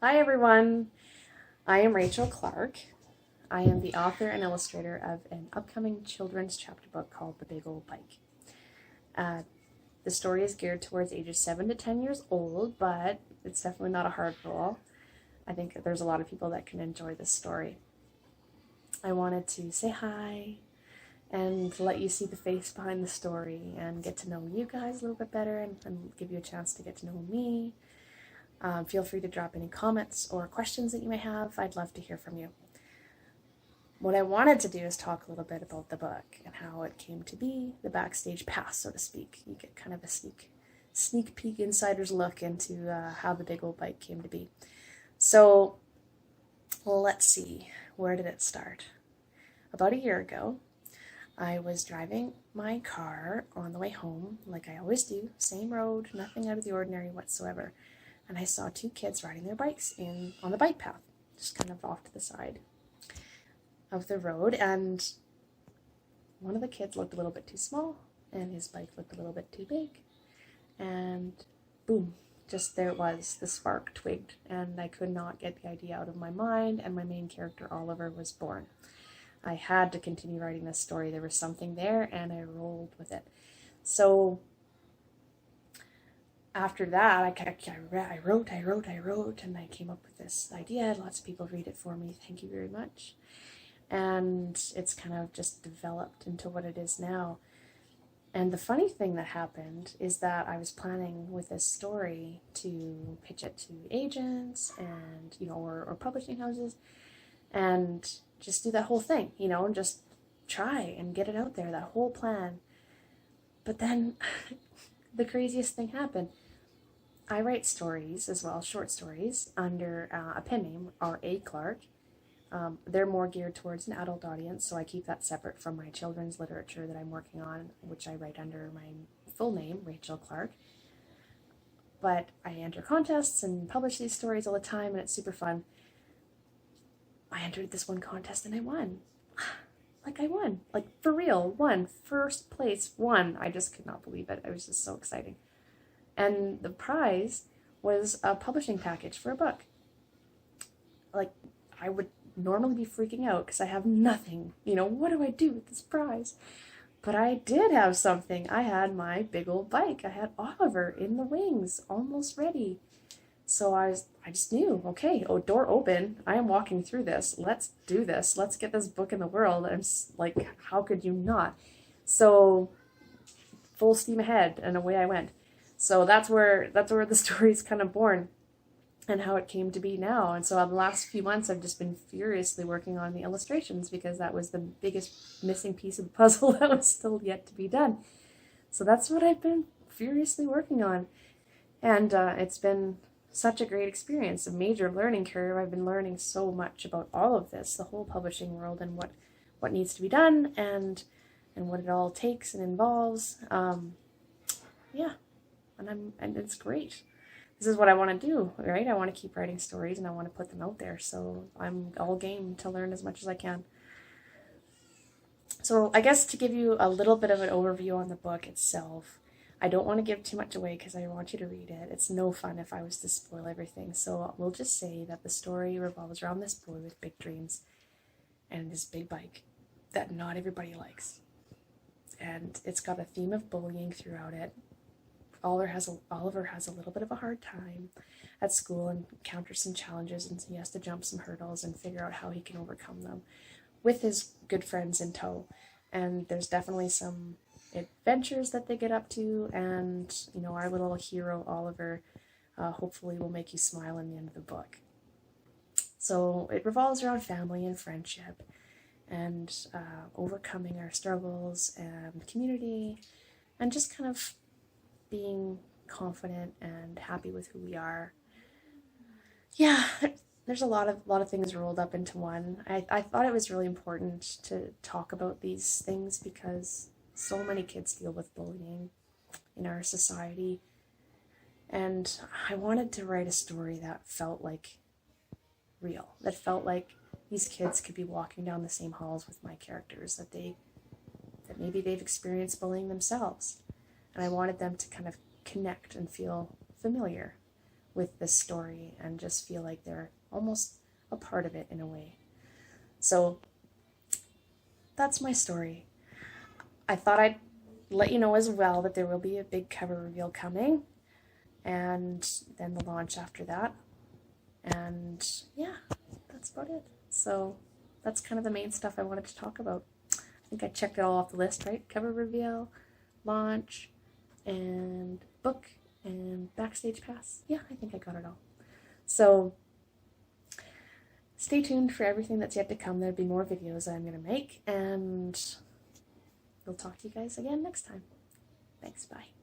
Hi everyone, I am Rachael Clarke. I am the author and illustrator of an upcoming children's chapter book called The Big Old Bike. The story is geared towards ages 7 to 10 years old, but it's definitely not a hard role. I think that there's a lot of people that can enjoy this story. I wanted to say hi and let you see the face behind the story and get to know you guys a little bit better and give you a chance to get to know me. Feel free to drop any comments or questions that you may have. I'd love to hear from you. What I wanted to do is talk a little bit about the book and how it came to be, the backstage pass, so to speak. You get kind of a sneak peek insider's look into how the Big Old Bike came to be. So let's see, where did it start? About a year ago, I was driving my car on the way home, like I always do, same road, nothing out of the ordinary whatsoever. And I saw two kids riding their bikes on the bike path, just kind of off to the side of the road, and one of the kids looked a little bit too small, and his bike looked a little bit too big, and boom, just there it was, the spark twigged, and I could not get the idea out of my mind, and my main character, Oliver, was born. I had to continue writing this story. There was something there, and I rolled with it. So after that, I wrote, and I came up with this idea. Lots of people read it for me. Thank you very much. And it's kind of just developed into what it is now. And the funny thing that happened is that I was planning with this story to pitch it to agents and, or publishing houses and just do that whole thing, and just try and get it out there, that whole plan. But then the craziest thing happened. I write stories as well, short stories, under a pen name, Rachael Clarke. They're more geared towards an adult audience, so I keep that separate from my children's literature that I'm working on, which I write under my full name, Rachael Clarke. But I enter contests and publish these stories all the time, and it's super fun. I entered this one contest and I won. I won. For real, won. First place, won. I just could not believe it. It was just so exciting. And the prize was a publishing package for a book. I would normally be freaking out because I have nothing. What do I do with this prize? But I did have something. I had my big old bike. I had Oliver in the wings, almost ready. So I just knew, okay, door open. I am walking through this. Let's do this. Let's get this book in the world. I'm like, how could you not? So full steam ahead, and away I went. So that's where the story's kind of born and how it came to be now. And so the last few months I've just been furiously working on the illustrations because that was the biggest missing piece of the puzzle that was still yet to be done. So that's what I've been furiously working on. And it's been such a great experience, a major learning curve. I've been learning so much about all of this, the whole publishing world, and what needs to be done and what it all takes and involves. Yeah. And it's great. This is what I want to do, right? I want to keep writing stories and I want to put them out there. So I'm all game to learn as much as I can. So I guess to give you a little bit of an overview on the book itself, I don't want to give too much away because I want you to read it. It's no fun if I was to spoil everything. So we'll just say that the story revolves around this boy with big dreams and this big bike that not everybody likes. And it's got a theme of bullying throughout it. Oliver has a little bit of a hard time at school and encounters some challenges, and he has to jump some hurdles and figure out how he can overcome them with his good friends in tow. And there's definitely some adventures that they get up to, and our little hero Oliver hopefully will make you smile in the end of the book. So it revolves around family and friendship and overcoming our struggles and community and just kind of being confident and happy with who we are. Yeah, there's a lot of things rolled up into one. I thought it was really important to talk about these things because so many kids deal with bullying in our society. And I wanted to write a story that felt like real, that felt like these kids could be walking down the same halls with my characters, that maybe they've experienced bullying themselves. And I wanted them to kind of connect and feel familiar with this story and just feel like they're almost a part of it in a way. So that's my story. I thought I'd let you know as well that there will be a big cover reveal coming, and then the launch after that. And yeah, that's about it. So that's kind of the main stuff I wanted to talk about. I think I checked it all off the list, right? Cover reveal, launch, and book, and backstage pass. Yeah, I think I got it all. So stay tuned for everything that's yet to come. There'll be more videos I'm going to make, and we'll talk to you guys again next time. Thanks, bye.